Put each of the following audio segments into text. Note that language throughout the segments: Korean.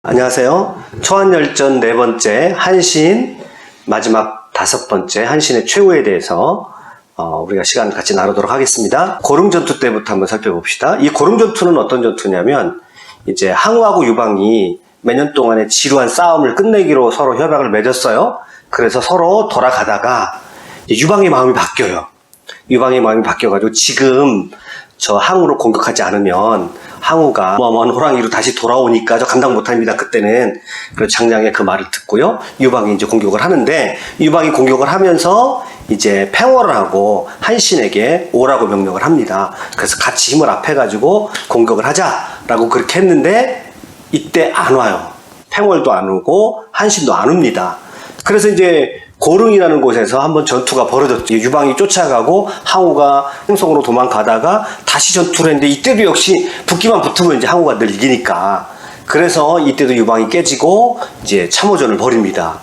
안녕하세요. 초안열전 네 번째 한신 마지막 다섯 번째 한신의 최후에 대해서 우리가 시간 같이 나누도록 하겠습니다. 고릉전투 때부터 한번 살펴봅시다. 이 고릉전투는 어떤 전투냐면 이제 항우하고 유방이 몇 년 동안의 지루한 싸움을 끝내기로 서로 협약을 맺었어요. 그래서 서로 돌아가다가 유방의 마음이 바뀌어요. 유방의 마음이 바뀌어가지고 지금 저 항우를 공격하지 않으면 항우가 어마어마한 호랑이로 다시 돌아오니까 저 감당 못합니다. 그때는. 그래서 장량의 그 말을 듣고요. 유방이 이제 공격을 하는데 유방이 공격을 하면서 이제 팽월을 하고 한신에게 오라고 명령을 합니다. 그래서 같이 힘을 합해가지고 공격을 하자라고 그렇게 했는데 이때 안 와요. 팽월도 안 오고 한신도 안 옵니다. 그래서 이제 고릉이라는 곳에서 한번 전투가 벌어졌죠. 유방이 쫓아가고 항우가 행성으로 도망가다가 다시 전투를 했는데 이때도 역시 붙기만 붙으면 이제 항우가 늘 이기니까. 그래서 이때도 유방이 깨지고 이제 참호전을 벌입니다.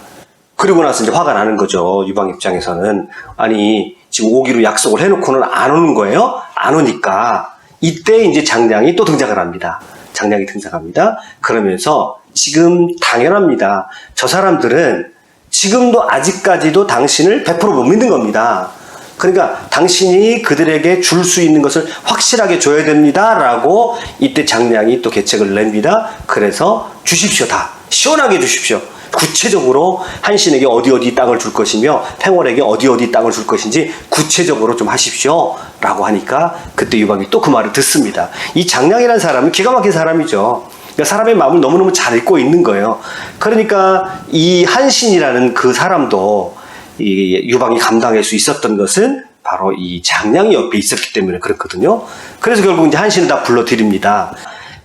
그리고 나서 이제 화가 나는 거죠. 유방 입장에서는. 아니, 지금 오기로 약속을 해놓고는 안 오는 거예요? 안 오니까. 이때 이제 장량이 또 등장을 합니다. 장량이 등장합니다. 그러면서 지금 당연합니다. 저 사람들은 지금도 아직까지도 당신을 100% 못 믿는 겁니다. 그러니까 당신이 그들에게 줄 수 있는 것을 확실하게 줘야 됩니다. 라고 이때 장량이 또 계책을 냅니다. 그래서 주십시오. 다 시원하게 주십시오. 구체적으로 한신에게 어디 땅을 줄 것이며 팽월에게 어디 땅을 줄 것인지 구체적으로 좀 하십시오. 라고 하니까 그때 유방이 또 그 말을 듣습니다. 이 장량이라는 사람은 기가 막힌 사람이죠. 사람의 마음을 너무너무 잘 읽고 있는 거예요. 그러니까 이 한신이라는 그 사람도 이 유방이 감당할 수 있었던 것은 바로 이 장량이 옆에 있었기 때문에 그렇거든요. 그래서 결국 이제 한신을 다 불러드립니다.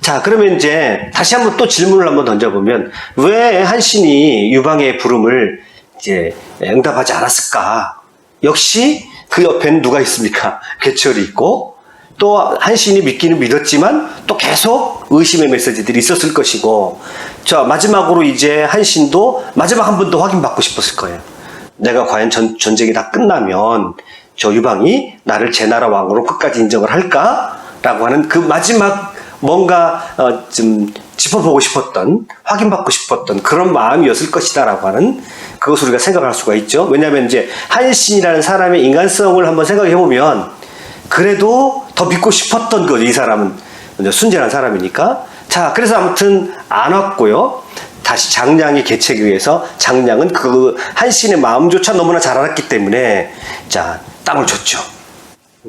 자, 그러면 이제 다시 한번 또 질문을 한번 던져보면 왜 한신이 유방의 부름을 이제 응답하지 않았을까? 역시 그 옆에는 누가 있습니까? 괴철이 있고 또 한신이 믿기는 믿었지만 또 계속 의심의 메시지들이 있었을 것이고, 자, 마지막으로 이제 한신도 마지막 한 번 더 확인받고 싶었을 거예요. 내가 과연 전쟁이 다 끝나면 저 유방이 나를 제 나라 왕으로 끝까지 인정을 할까? 라고 하는 그 마지막 뭔가 좀 짚어보고 싶었던, 확인받고 싶었던 그런 마음이었을 것이다 라고 하는 그것을 우리가 생각할 수가 있죠. 왜냐하면 이제 한신이라는 사람의 인간성을 한번 생각해 보면 그래도 더 믿고 싶었던 거죠. 이 사람은 순진한 사람이니까. 자, 그래서 아무튼 안 왔고요. 다시 장량의 계책에 의해서 장량은 그 한신의 마음조차 너무나 잘 알았기 때문에 자, 땅을 줬죠.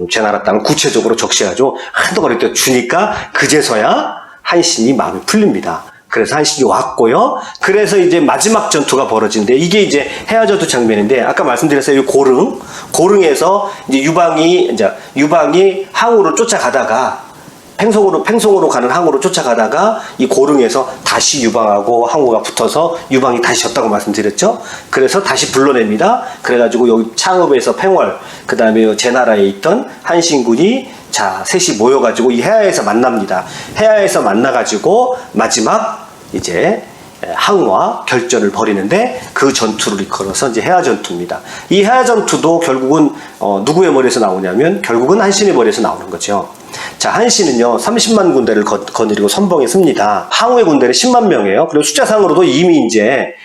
제 나라 땅을 구체적으로 적시하죠. 한두 거리 때 주니까 그제서야 한신이 마음이 풀립니다. 그래서 한신이 왔고요. 그래서 이제 마지막 전투가 벌어지는데 이게 이제 해화전투 장면인데 아까 말씀드렸어요. 이 고릉에서 이제 유방이 항우를 쫓아가다가 팽송으로 가는 항우를 쫓아가다가 이 고릉에서 다시 유방하고 항우가 붙어서 유방이 다시 졌다고 말씀드렸죠. 그래서 다시 불러냅니다. 그래가지고 여기 창읍에서 팽월, 그 다음에 제 나라에 있던 한신군이 자, 셋이 모여가지고 이 해야에서 만납니다. 해야에서 만나가지고 마지막 이제 항우와 결전을 벌이는데 그 전투를 이끌어서 이제 해야전투입니다. 이 해야전투도 결국은 누구의 머리에서 나오냐면 결국은 한신의 머리에서 나오는 거죠. 자, 한신은요 30만 군대를 거느리고 선봉에 씁니다. 항우의 군대는 10만 명이에요. 그리고 숫자상으로도 이미 이제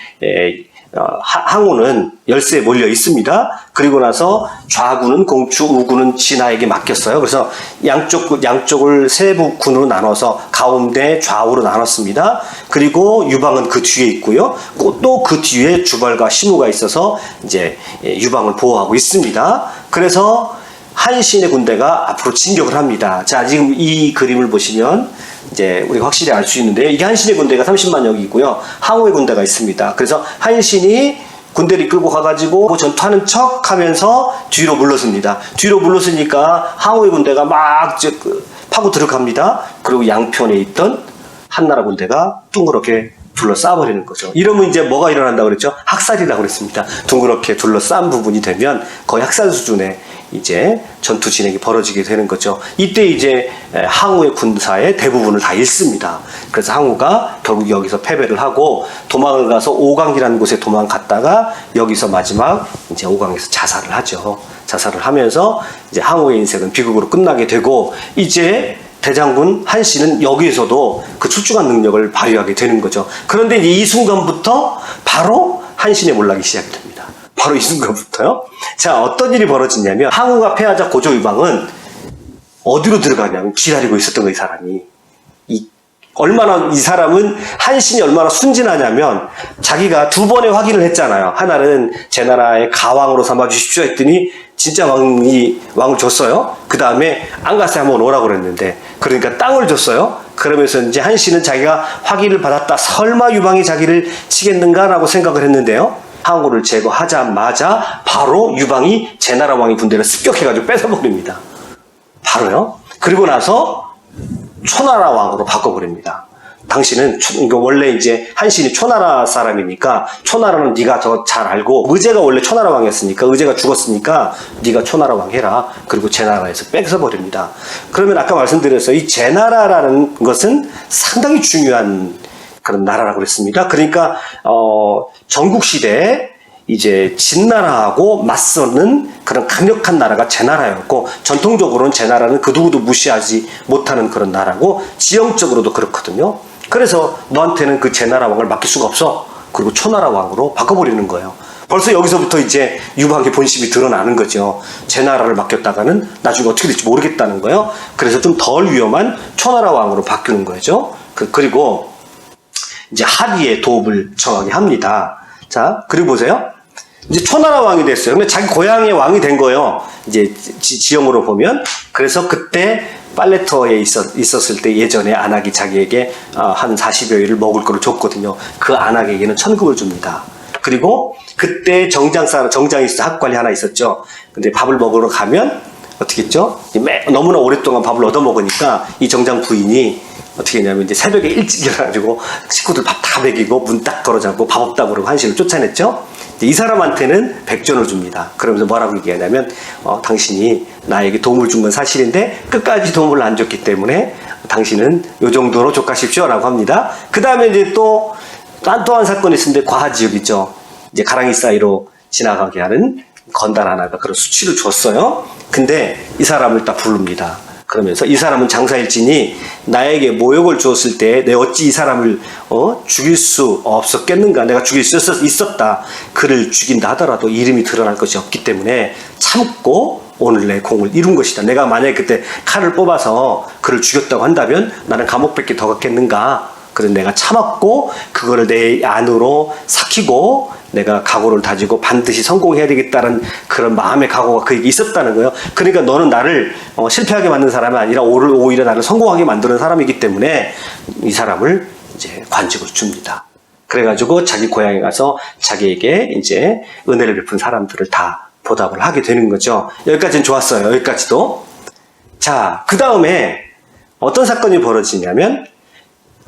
항우는 열세에 몰려 있습니다. 그리고 나서 좌군은 공추, 우군은 진하에게 맡겼어요. 그래서 양쪽을 세부 군으로 나눠서 가운데 좌우로 나눴습니다. 그리고 유방은 그 뒤에 있고요. 또 그 뒤에 주발과 신우가 있어서 이제 유방을 보호하고 있습니다. 그래서 한신의 군대가 앞으로 진격을 합니다. 자, 지금 이 그림을 보시면 이제 우리가 확실히 알 수 있는데요. 이게 한신의 군대가 30만여기 있고요. 항우의 군대가 있습니다. 그래서 한신이 군대를 이끌고 가가지고 전투하는 척 하면서 뒤로 물러섭니다. 뒤로 물러서니까 항우의 군대가 막 파고 들어갑니다. 그리고 양편에 있던 한나라 군대가 둥그렇게 둘러싸버리는 거죠. 이러면 이제 뭐가 일어난다고 그랬죠? 학살이라고 그랬습니다. 둥그렇게 둘러싼 부분이 되면 거의 학살 수준의 이제 전투 진행이 벌어지게 되는 거죠. 이때 이제 항우의 군사의 대부분을 다 잃습니다. 그래서 항우가 결국 여기서 패배를 하고 도망을 가서 오강이라는 곳에 도망갔다가 여기서 마지막 이제 오강에서 자살을 하죠. 자살을 하면서 이제 항우의 인생은 비극으로 끝나게 되고 이제 대장군 한신은 여기에서도 그 출중한 능력을 발휘하게 되는 거죠. 그런데 이제 이 순간부터 바로 한신의 몰락이 시작이 됩니다. 바로 이 순간부터요. 자, 어떤 일이 벌어지냐면 항우가 패하자 고조 유방은 어디로 들어가냐면 기다리고 있었던 거예요, 이 사람이. 얼마나 이 사람은 한신이 얼마나 순진하냐면 자기가 두 번의 확인을 했잖아요. 하나는 제 나라의 가왕으로 삼아 주십시오 했더니 진짜 왕을 줬어요. 그 다음에 안가스에 한번 오라고 그랬는데 그러니까 땅을 줬어요. 그러면서 이제 한신은 자기가 확인을 받았다. 설마 유방이 자기를 치겠는가라고 생각을 했는데요. 항우를 제거하자마자 바로 유방이 제 나라 왕의 군대를 습격해가지고 뺏어버립니다. 바로요. 그리고 나서 초나라 왕으로 바꿔버립니다. 당신은 원래 이제 한신이 초나라 사람이니까 초나라는 네가 더 잘 알고 의제가 원래 초나라 왕이었으니까 의제가 죽었으니까 네가 초나라 왕 해라. 그리고 제 나라에서 뺏어버립니다. 그러면 아까 말씀드렸어요. 이 제 나라라는 것은 상당히 중요한 그런 나라라고 그랬습니다. 그러니까 전국시대에 이제 진나라하고 맞서는 그런 강력한 나라가 제나라였고 전통적으로는 제나라는 그 누구도 무시하지 못하는 그런 나라고 지형적으로도 그렇거든요. 그래서 너한테는 그 제나라 왕을 맡길 수가 없어. 그리고 초나라 왕으로 바꿔버리는 거예요. 벌써 여기서부터 이제 유방의 본심이 드러나는 거죠. 제나라를 맡겼다가는 나중에 어떻게 될지 모르겠다는 거예요. 그래서 좀 덜 위험한 초나라 왕으로 바뀌는 거죠. 그리고 이제 합의의 도움을 청하게 합니다. 자, 그리고 보세요. 이제 초나라 왕이 됐어요. 근데 자기 고향의 왕이 된 거예요. 이제 지형으로 보면. 그래서 그때 팔레터에 있었을 때 예전에 안악이 자기에게 한 40여일을 먹을 거를 줬거든요. 그 안악에게는 천금을 줍니다. 그리고 그때 정장이 학관이 하나 있었죠. 근데 밥을 먹으러 가면 어떻게 했죠? 너무나 오랫동안 밥을 얻어먹으니까 이 정장 부인이 어떻게 했냐면 이제 새벽에 일찍 일어나가지고 식구들 밥 다 먹이고 문 딱 걸어잡고 밥 없다고 그러고 한신을 쫓아냈죠. 이 사람한테는 100전을 줍니다. 그러면서 뭐라고 얘기하냐면 당신이 나에게 도움을 준 건 사실인데 끝까지 도움을 안 줬기 때문에 당신은 요 정도로 족하십시오 라고 합니다. 그 다음에 이제 또 한 사건이 있었는데 과하지역이죠. 이제 가랑이 사이로 지나가게 하는 건달 하나가 그런 수치를 줬어요. 근데 이 사람을 딱 부릅니다. 그러면서 이 사람은 장사일진이 나에게 모욕을 주었을 때 내 어찌 이 사람을 죽일 수 없었겠는가. 내가 죽일 수 있었다. 그를 죽인다 하더라도 이름이 드러날 것이 없기 때문에 참고 오늘 내 공을 이룬 것이다. 내가 만약에 그때 칼을 뽑아서 그를 죽였다고 한다면 나는 감옥밖에 더 갔겠는가. 그래서 내가 참았고 그거를 내 안으로 삭히고 내가 각오를 다지고 반드시 성공해야 되겠다는 그런 마음의 각오가 그에게 있었다는 거예요. 그러니까 너는 나를 실패하게 만든 사람이 아니라 오히려 나를 성공하게 만드는 사람이기 때문에 이 사람을 이제 관직을 줍니다. 그래가지고 자기 고향에 가서 자기에게 이제 은혜를 베푼 사람들을 다 보답을 하게 되는 거죠. 여기까지는 좋았어요. 여기까지도. 자, 그 다음에 어떤 사건이 벌어지냐면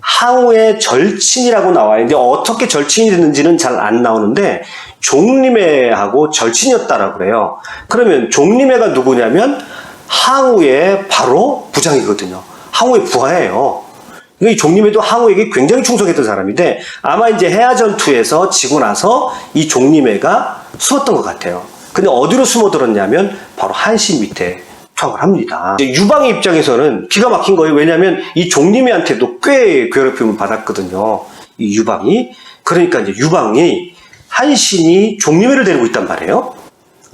항우의 절친이라고 나와 있는데 어떻게 절친이 됐는지는 잘 안 나오는데 종림회하고 절친이었다라고 그래요. 그러면 종림회가 누구냐면 항우의 바로 부장이거든요. 항우의 부하예요. 이 종림회도 항우에게 굉장히 충성했던 사람인데 아마 이제 해야전투에서 지고 나서 이 종림회가 숨었던 것 같아요. 근데 어디로 숨어들었냐면 바로 한신 밑에 투항을 합니다. 유방의 입장에서는 기가 막힌 거예요. 왜냐하면 이 종림회한테도 꽤 괴롭힘을 받았거든요. 이 유방이. 그러니까 이제 유방이 한신이 종림회를 데리고 있단 말이에요.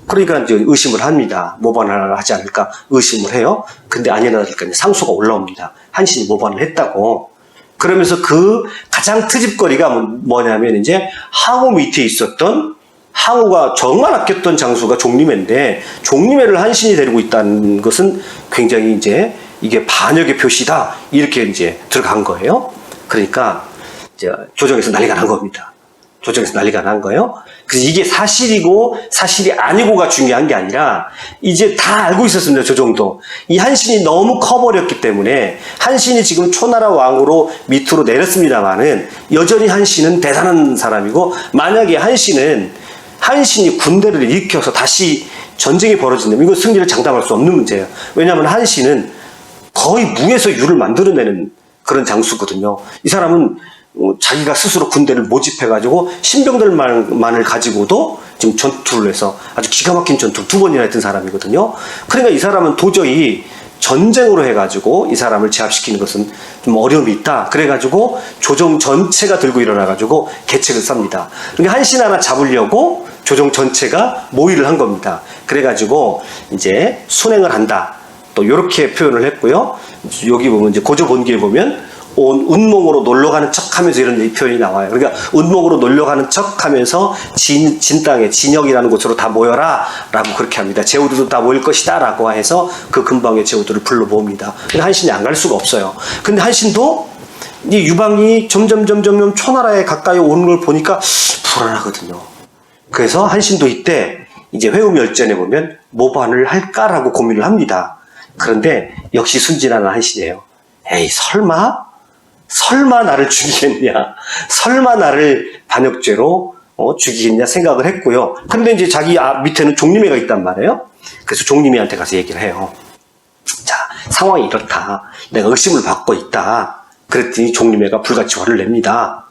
그러니까 이제 의심을 합니다. 모반을 하지 않을까 의심을 해요. 근데 아니라 다를까 상소가 올라옵니다. 한신이 모반을 했다고. 그러면서 그 가장 트집거리가 뭐냐면 이제 항우 밑에 있었던 항우가 정말 아꼈던 장수가 종림회인데 종림회를 한신이 데리고 있다는 것은 굉장히 이제 이게 반역의 표시다 이렇게 이제 들어간 거예요. 그러니까 이제 조정에서 난리가 난 겁니다. 조정에서 난리가 난 거예요. 그래서 이게 사실이고 사실이 아니고가 중요한 게 아니라 이제 다 알고 있었습니다. 조정도 이 한신이 너무 커버렸기 때문에 한신이 지금 초나라 왕으로 밑으로 내렸습니다만은 여전히 한신은 대단한 사람이고 만약에 한신이 군대를 일으켜서 다시 전쟁이 벌어진다면 이건 승리를 장담할 수 없는 문제예요. 왜냐하면 한신은 거의 무에서 유를 만들어내는 그런 장수거든요. 이 사람은 자기가 스스로 군대를 모집해가지고 신병들만을 가지고도 지금 전투를 해서 아주 기가 막힌 전투를 2번이나 했던 사람이거든요. 그러니까 이 사람은 도저히 전쟁으로 해가지고 이 사람을 제압시키는 것은 좀 어려움이 있다. 그래가지고 조정 전체가 들고 일어나가지고 계책을 쌉니다. 그러니까 한신 하나 잡으려고 조정 전체가 모의를 한 겁니다. 그래가지고 이제 순행을 한다. 또 이렇게 표현을 했고요. 여기 보면 이제 고조본기에 보면 운몽으로 놀러 가는 척 하면서 이런 표현이 나와요. 그러니까 운몽으로 놀러 가는 척 하면서 진 땅에 진역이라는 곳으로 다 모여라 라고 그렇게 합니다. 제후들도 다 모일 것이다 라고 해서 그 근방의 제후들을 불러 모읍니다. 근데 한신이 안 갈 수가 없어요. 근데 한신도 이 유방이 점점 초나라에 가까이 오는 걸 보니까 불안하거든요. 그래서 한신도 이때 이제 회음열전에 보면 모반을 할까라고 고민을 합니다. 그런데 역시 순진한 한신이에요. 에이 설마 나를 죽이겠냐? 설마 나를 반역죄로 죽이겠냐 생각을 했고요. 근데 이제 자기 밑에는 종림회가 있단 말이에요. 그래서 종림회한테 가서 얘기를 해요. 자, 상황이 이렇다. 내가 의심을 받고 있다. 그랬더니 종림회가 불같이 화를 냅니다.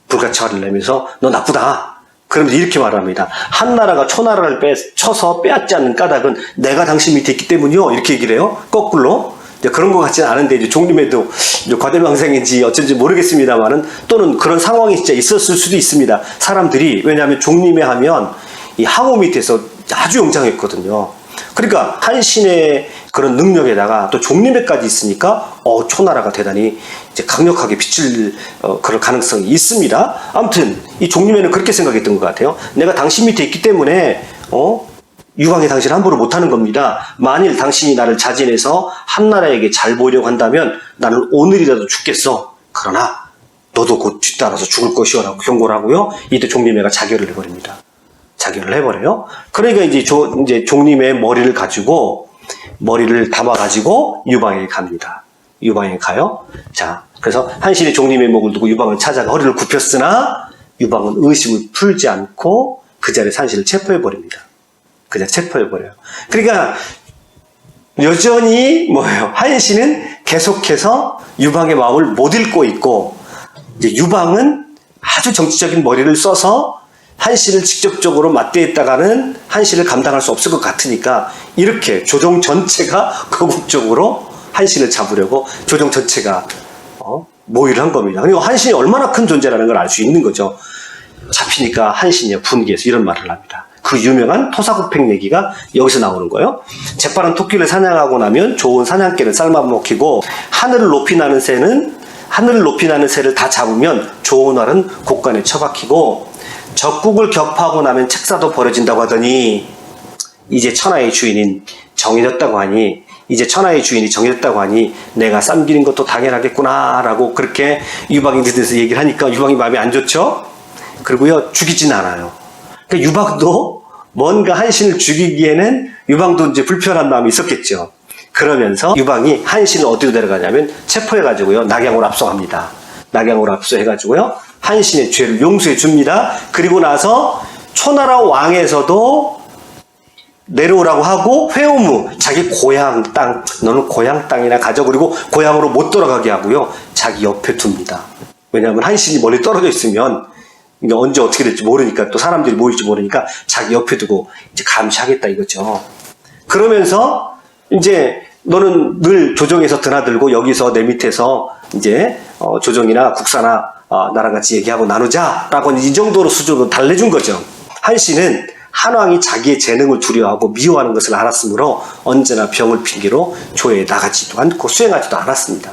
불같이 화를 내면서 너 나쁘다. 그러면서 이렇게 말합니다. 한나라가 초나라를 쳐서 빼앗지 않는 까닭은 내가 당신 밑에 있기 때문이요. 이렇게 얘기를 해요. 거꾸로. 그런 것 같지는 않은데, 이제 종림에도 과대망상인지 어쩐지 모르겠습니다만은, 또는 그런 상황이 진짜 있었을 수도 있습니다. 사람들이, 왜냐하면 종림에 하면 이 항우 밑에서 아주 용장했거든요. 그러니까 한신의 그런 능력에다가 또 종림에까지 있으니까, 초나라가 대단히 이제 강력하게 비칠 그럴 가능성이 있습니다. 아무튼, 이 종림에는 그렇게 생각했던 것 같아요. 내가 당신 밑에 있기 때문에, 유방이 당신을 함부로 못하는 겁니다. 만일 당신이 나를 자진해서 한나라에게 잘 보이려고 한다면 나는 오늘이라도 죽겠어. 그러나 너도 곧 뒤따라서 죽을 것이오라고 경고를 하고요. 이때 종림회가 자결을 해버립니다. 자결을 해버려요. 그러니까 이제 종림회의 머리를 담아가지고 유방에게 갑니다. 유방에 가요. 자, 그래서 한신이 종림의 목을 두고 유방을 찾아가 허리를 굽혔으나 유방은 의심을 풀지 않고 그 자리에서 한신을 체포해버립니다. 그냥 체포해버려요. 그러니까 여전히 한신은 계속해서 유방의 마음을 못 읽고 있고, 이제 유방은 아주 정치적인 머리를 써서 한신을 직접적으로 맞대했다가는 한신을 감당할 수 없을 것 같으니까 이렇게 조정 전체가 거국적으로 한신을 잡으려고 조정 전체가 모의를 한 겁니다. 그리고 한신이 얼마나 큰 존재라는 걸 알 수 있는 거죠. 잡히니까 한신이 분기해서 이런 말을 합니다. 그 유명한 토사구팽 얘기가 여기서 나오는 거예요. 재빠른 토끼를 사냥하고 나면 좋은 사냥개를 삶아 먹히고, 하늘을 높이 나는 새를 다 잡으면 좋은 알은 곡간에 처박히고, 적국을 격파하고 나면 책사도 버려진다고 하더니 이제 천하의 주인이 정해졌다고 하니 내가 쌈기는 것도 당연하겠구나 라고 그렇게 유방에 대해서 얘기를 하니까 유방이 마음이 안 좋죠. 그리고요, 죽이진 않아요. 그러니까 유방도 뭔가 한신을 죽이기에는 유방도 이제 불편한 마음이 있었겠죠. 그러면서 유방이 한신을 어디로 데려가냐면 체포해가지고요, 낙양으로 압송합니다. 낙양으로 압송해가지고요, 한신의 죄를 용서해 줍니다. 그리고 나서 초나라 왕에서도 내려오라고 하고, 회오무, 자기 고향 땅, 너는 고향 땅이나 가져. 그리고 고향으로 못 돌아가게 하고요, 자기 옆에 둡니다. 왜냐하면 한신이 멀리 떨어져 있으면 언제 어떻게 될지 모르니까, 또 사람들이 모일지 모르니까 자기 옆에 두고 이제 감시하겠다 이거죠. 그러면서 이제 너는 늘 조정에서 드나들고 여기서 내 밑에서 이제 조정이나 국사나 나랑 같이 얘기하고 나누자라고 이 정도로 수준으로 달래준 거죠. 한신은 한왕이 자기의 재능을 두려워하고 미워하는 것을 알았으므로 언제나 병을 핑계로 조에 나가지도 않고 수행하지도 않았습니다.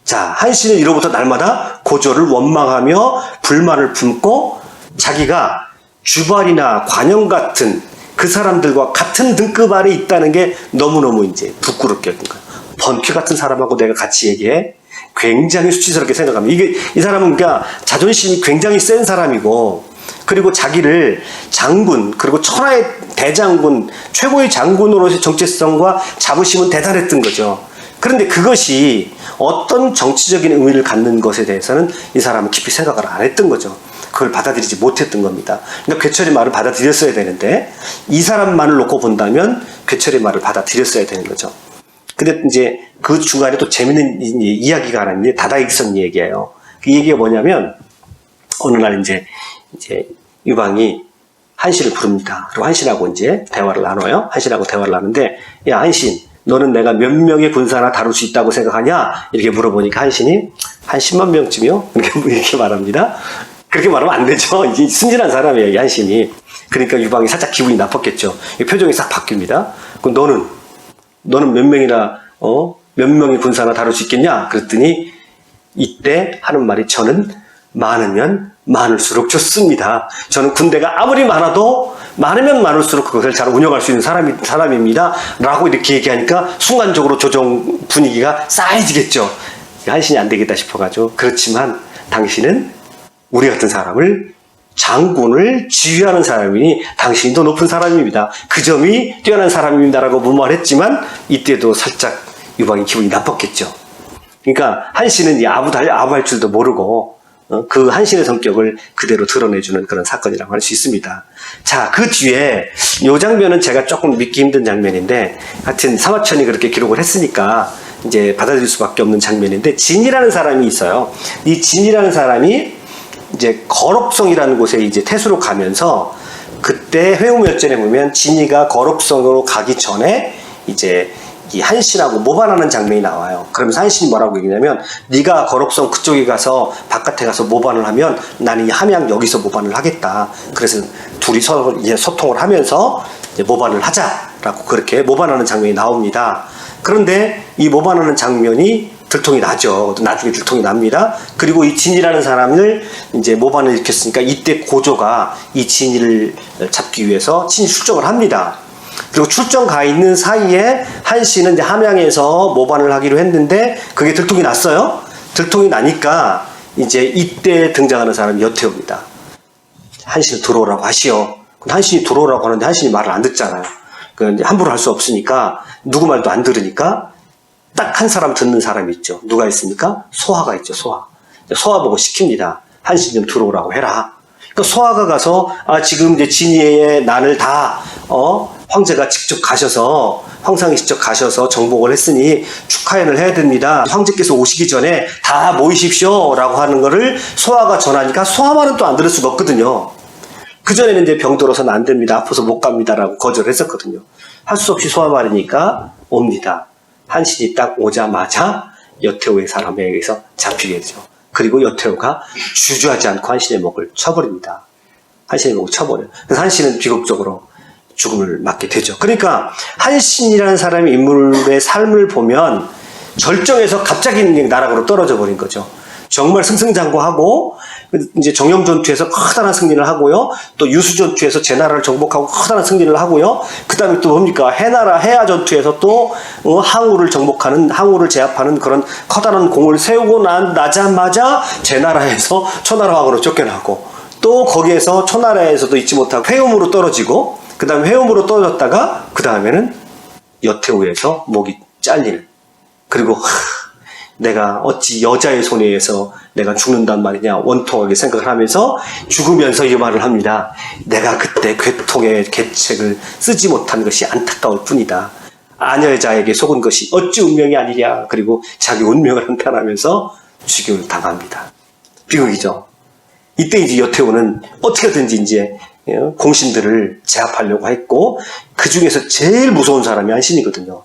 자, 한신은 이로부터 날마다 고조를 원망하며 불만을 품고, 자기가 주발이나 관영 같은 그 사람들과 같은 등급 아래 있다는 게 너무너무 이제 부끄럽게 여긴 거예요. 번쾌 같은 사람하고 내가 같이 얘기해? 굉장히 수치스럽게 생각합니다. 이 사람은 그러니까 자존심이 굉장히 센 사람이고, 그리고 자기를 장군, 그리고 천하의 대장군, 최고의 장군으로서의 정체성과 자부심은 대단했던 거죠. 그런데 그것이 어떤 정치적인 의미를 갖는 것에 대해서는 이 사람은 깊이 생각을 안 했던 거죠. 그걸 받아들이지 못했던 겁니다. 그러니까 괴철의 말을 받아들였어야 되는데, 이 사람만을 놓고 본다면 괴철의 말을 받아들였어야 되는 거죠. 근데 이제 그 중간에 또 재밌는 이야기가 하나 있는데, 다다익선 얘기예요. 그 얘기가 뭐냐면, 어느 날 이제 유방이 한신을 부릅니다. 그리고 한신하고 이제 대화를 나눠요. 한신하고 대화를 나누는데, 야, 한신, 너는 내가 몇 명의 군사나 다룰 수 있다고 생각하냐? 이렇게 물어보니까 한신이 한 10만 명쯤이요? 이렇게 말합니다. 그렇게 말하면 안 되죠. 이제 순진한 사람이에요, 이 한신이. 그러니까 유방이 살짝 기분이 나빴겠죠. 표정이 싹 바뀝니다. 그럼 너는 몇 명이나, 몇 명의 군사나 다룰 수 있겠냐? 그랬더니 이때 하는 말이 저는 많으면 많을수록 좋습니다. 저는 군대가 아무리 많으면 많을수록 그것을 잘 운영할 수 있는 사람입니다. 라고 이렇게 얘기하니까 순간적으로 조정 분위기가 싸해지겠죠. 한신이 안 되겠다 싶어가지고. 그렇지만 당신은 우리 같은 사람을 장군을 지휘하는 사람이니 당신이 더 높은 사람입니다. 그 점이 뛰어난 사람입니다라고 무말했지만 이때도 살짝 유방이 기분이 나빴겠죠. 그러니까 한신은 아부할 줄도 모르고 그 한신의 성격을 그대로 드러내주는 그런 사건이라고 할 수 있습니다. 자, 그 뒤에 이 장면은 제가 조금 믿기 힘든 장면인데 하여튼 사마천이 그렇게 기록을 했으니까 이제 받아들일 수밖에 없는 장면인데 진이라는 사람이 있어요. 이 진이라는 사람이 이제 거럽성이라는 곳에 이제 태수로 가면서 그때 회우멸전에 보면 진이가 거럽성으로 가기 전에 이제 이 한신하고 모반하는 장면이 나와요. 그러면서 한신이 뭐라고 얘기냐면 네가 거럽성 그쪽에 가서 바깥에 가서 모반을 하면 나는 이 함양 여기서 모반을 하겠다. 그래서 둘이 서로 이제 소통을 하면서 이제 모반을 하자라고 그렇게 모반하는 장면이 나옵니다. 그런데 이 모반하는 장면이 들통이 나죠. 나중에 들통이 납니다. 그리고 이 진이라는 사람을 이제 모반을 일으켰으니까 이때 고조가 이 진이를 잡기 위해서 친히 출정을 합니다. 그리고 출정 가 있는 사이에 한씨는 이제 함양에서 모반을 하기로 했는데 그게 들통이 났어요. 들통이 나니까 이제 이때 등장하는 사람이 여태우입니다. 한씨는 들어오라고 하시오. 한신이 들어오라고 하는데 한신이 말을 안 듣잖아요. 함부로 할 수 없으니까 누구 말도 안 들으니까 딱 한 사람 듣는 사람이 있죠. 누가 있습니까? 소하가 있죠. 소하 보고 시킵니다. 한신 좀 들어오라고 해라. 그러니까 소하가 가서 지금 이제 진이의 난을 다 황제가 직접 가셔서 황상이 직접 가셔서 정복을 했으니 축하연을 해야 됩니다. 황제께서 오시기 전에 다 모이십시오 라고 하는 거를 소하가 전하니까 소하만은 또 안 들을 수가 없거든요. 그전에는 이제 병들어서는 안 됩니다. 아파서 못 갑니다 라고 거절을 했었거든요. 할 수 없이 소하 말이니까 옵니다. 한신이 딱 오자마자 여태우의 사람에 의해서 잡히게 되죠. 그리고 여태우가 주저하지 않고 한신의 목을 쳐버립니다. 한신의 목을 쳐버려요. 그래서 한신은 비극적으로 죽음을 맞게 되죠. 그러니까 한신이라는 사람의 인물의 삶을 보면 절정에서 갑자기 나락으로 떨어져 버린 거죠. 정말 승승장구하고 이제 정령전투에서 커다란 승리를 하고요. 또 유수전투에서 제나라를 정복하고 커다란 승리를 하고요. 그 다음에 또 뭡니까? 해아전투에서 또 항우를 정복하는, 항우를 제압하는 그런 커다란 공을 세우고 나자마자 제나라에서 초나라왕으로 쫓겨나고 또 거기에서 초나라에서도 잊지 못하고 회음으로 떨어지고 그 다음에 회음으로 떨어졌다가 그 다음에는 여태우에서 목이 잘리는 그리고 내가 어찌 여자의 손에 의해서 내가 죽는단 말이냐 원통하게 생각을 하면서 죽으면서 이 말을 합니다. 내가 그때 괴통의 계책을 쓰지 못한 것이 안타까울 뿐이다. 아녀자에게 속은 것이 어찌 운명이 아니냐. 그리고 자기 운명을 한탄하면서 죽임을 당합니다. 비극이죠. 이때 이제 여태우는 어떻게든지 이제 공신들을 제압하려고 했고 그 중에서 제일 무서운 사람이 한신이거든요.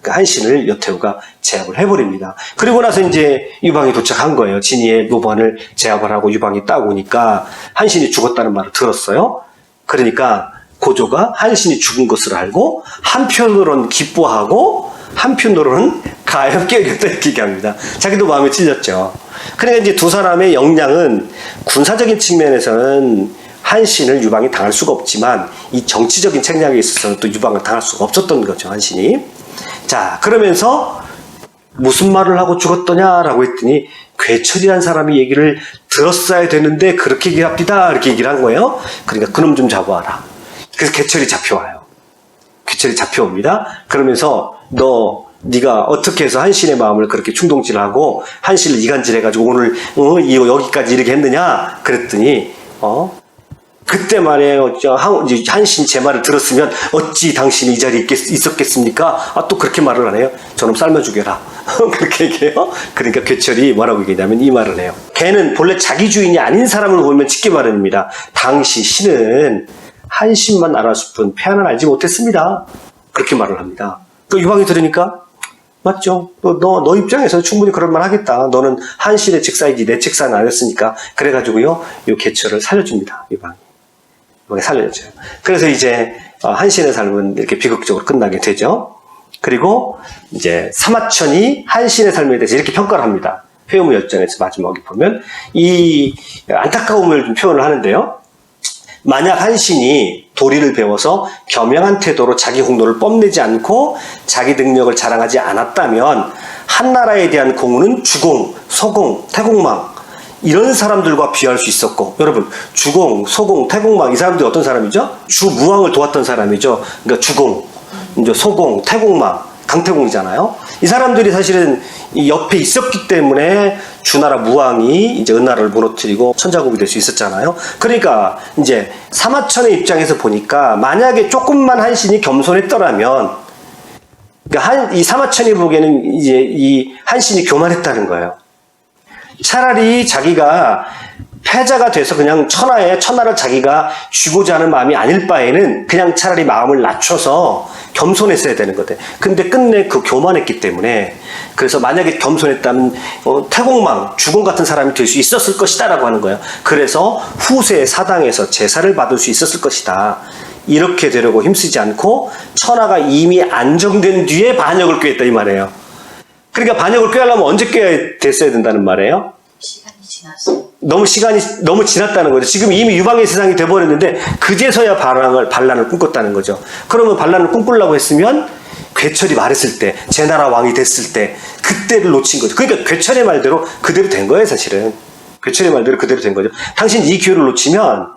그 한신을 여태우가 제압을 해버립니다. 그리고 나서 이제 유방이 도착한 거예요. 진이의 모반을 제압을 하고 유방이 딱 오니까 한신이 죽었다는 말을 들었어요. 그러니까 고조가 한신이 죽은 것을 알고 한편으로는 기뻐하고 한편으로는 가엾게 여겼다 이렇게 얘기합니다. 자기도 마음에 찔렸죠. 그러니까 이제 두 사람의 역량은 군사적인 측면에서는 한신을 유방이 당할 수가 없지만 이 정치적인 책략에 있어서는 또 유방을 당할 수가 없었던 거죠. 한신이. 자, 그러면서 무슨 말을 하고 죽었더냐라고 했더니 괴철이라는 사람이 얘기를 들었어야 되는데 그렇게 얘기합니다. 이렇게 얘기를 한 거예요. 그러니까 그놈 좀 잡아와라. 그래서 괴철이 잡혀와요. 괴철이 잡혀옵니다. 그러면서 네가 어떻게 해서 한신의 마음을 그렇게 충동질하고 한신을 이간질해가지고 오늘 여기까지 이렇게 했느냐 그랬더니 그때 말이에요. 한신 제 말을 들었으면 어찌 당신이 이 자리에 있었겠습니까? 또 그렇게 말을 안 해요. 저놈 삶아 죽여라. 그렇게 얘기해요. 그러니까 괴철이 뭐라고 얘기냐면 이 말을 해요. 걔는 본래 자기 주인이 아닌 사람을 보면 짓기 마련입니다. 당시 신은 한신만 알았을 뿐 폐하는 알지 못했습니다. 그렇게 말을 합니다. 그 유방이 들으니까 맞죠? 너 입장에서 충분히 그럴만 하겠다. 너는 한신의 직사이지 내 직사는 아니었으니까. 그래가지고요, 요 개처를 살려줍니다. 유방이 살려줘요. 그래서 이제 한신의 삶은 이렇게 비극적으로 끝나게 되죠. 그리고 이제 사마천이 한신의 삶에 대해서 이렇게 평가를 합니다. 회음의 열전에서 마지막에 보면 이 안타까움을 좀 표현을 하는데요. 만약 한신이 도리를 배워서 겸양한 태도로 자기 공로를 뽐내지 않고 자기 능력을 자랑하지 않았다면 한나라에 대한 공은 주공, 소공, 태공망 이런 사람들과 비할 수 있었고, 여러분 주공, 소공, 태공망 이 사람들이 어떤 사람이죠? 주무왕을 도왔던 사람이죠. 그러니까 주공, 이제 소공, 태공망, 강태공이잖아요. 이 사람들이 사실은 이 옆에 있었기 때문에 주나라 무왕이 이제 은나라를 무너뜨리고 천자국이 될 수 있었잖아요. 그러니까 이제 사마천의 입장에서 보니까 만약에 조금만 한신이 겸손했더라면, 그러니까 이 사마천이 보기에는 이제 이 한신이 교만했다는 거예요. 차라리 자기가 패자가 돼서 그냥 천하를 자기가 쥐고자 하는 마음이 아닐 바에는 그냥 차라리 마음을 낮춰서 겸손했어야 되는 거대. 근데 끝내 그 교만했기 때문에, 그래서 만약에 겸손했다면 태공망, 주공 같은 사람이 될 수 있었을 것이다 라고 하는 거예요. 그래서 후세 사당에서 제사를 받을 수 있었을 것이다. 이렇게 되려고 힘쓰지 않고 천하가 이미 안정된 뒤에 반역을 꾀했다 이 말이에요. 그러니까 반역을 꾀하려면 언제 꾀야 됐어야 된다는 말이에요? 시간이 지났어. 시간이 너무 지났다는 거죠. 지금 이미 유방의 세상이 돼버렸는데 그제서야 반란을 꿈꿨다는 거죠. 그러면 반란을 꿈꾸려고 했으면 괴철이 말했을 때, 제 나라 왕이 됐을 때 그때를 놓친 거죠. 그러니까 괴철의 말대로 그대로 된 거예요, 사실은. 괴철의 말대로 그대로 된 거죠. 당신 이 기회를 놓치면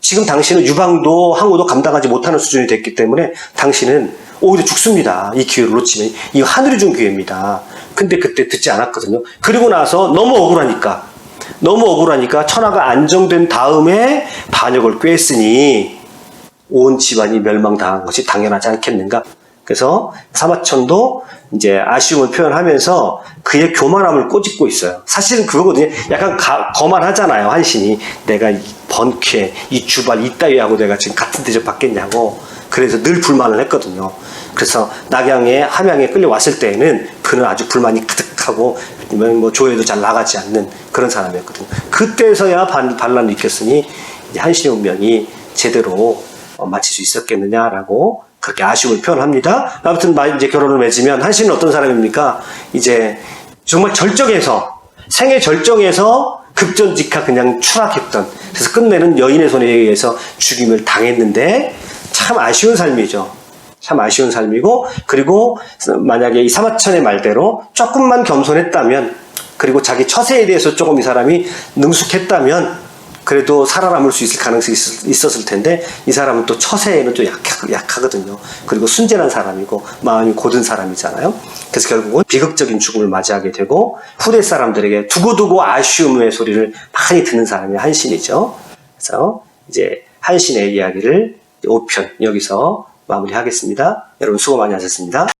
지금 당신은 유방도 항우도 감당하지 못하는 수준이 됐기 때문에 당신은 오히려 죽습니다. 이 기회를 놓치면. 이거 하늘이 준 기회입니다. 근데 그때 듣지 않았거든요. 그리고 나서 너무 억울하니까 천하가 안정된 다음에 반역을 꾀했으니 온 집안이 멸망당한 것이 당연하지 않겠는가. 그래서 사마천도 이제 아쉬움을 표현하면서 그의 교만함을 꼬집고 있어요. 사실은 그거거든요. 약간 거만하잖아요, 한신이. 내가 이 번쾌, 이 주발, 이따위하고 내가 지금 같은 대접 받겠냐고. 그래서 늘 불만을 했거든요. 그래서 낙양에, 함양에 끌려왔을 때에는 그는 아주 불만이 가득하고 뭐 조회도 잘 나가지 않는 그런 사람이었거든요. 그때서야 반란을 일으켰으니 한신의 운명이 제대로 마칠 수 있었겠느냐라고 그렇게 아쉬움을 표현합니다. 아무튼 이제 결혼을 맺으면 한신은 어떤 사람입니까? 이제 정말 생애 절정에서 급전직하 그냥 추락했던, 그래서 끝내는 여인의 손에 의해서 죽임을 당했는데 참 아쉬운 삶이죠. 참 아쉬운 삶이고, 그리고 만약에 이 사마천의 말대로 조금만 겸손했다면, 그리고 자기 처세에 대해서 조금 이 사람이 능숙했다면 그래도 살아남을 수 있을 가능성이 있었을 텐데, 이 사람은 또 처세에는 좀 약하거든요. 그리고 순진한 사람이고 마음이 고든 사람이잖아요. 그래서 결국은 비극적인 죽음을 맞이하게 되고 후대 사람들에게 두고두고 아쉬움의 소리를 많이 듣는 사람이 한신이죠. 그래서 이제 한신의 이야기를 5편 여기서 마무리하겠습니다. 여러분 수고 많이 하셨습니다.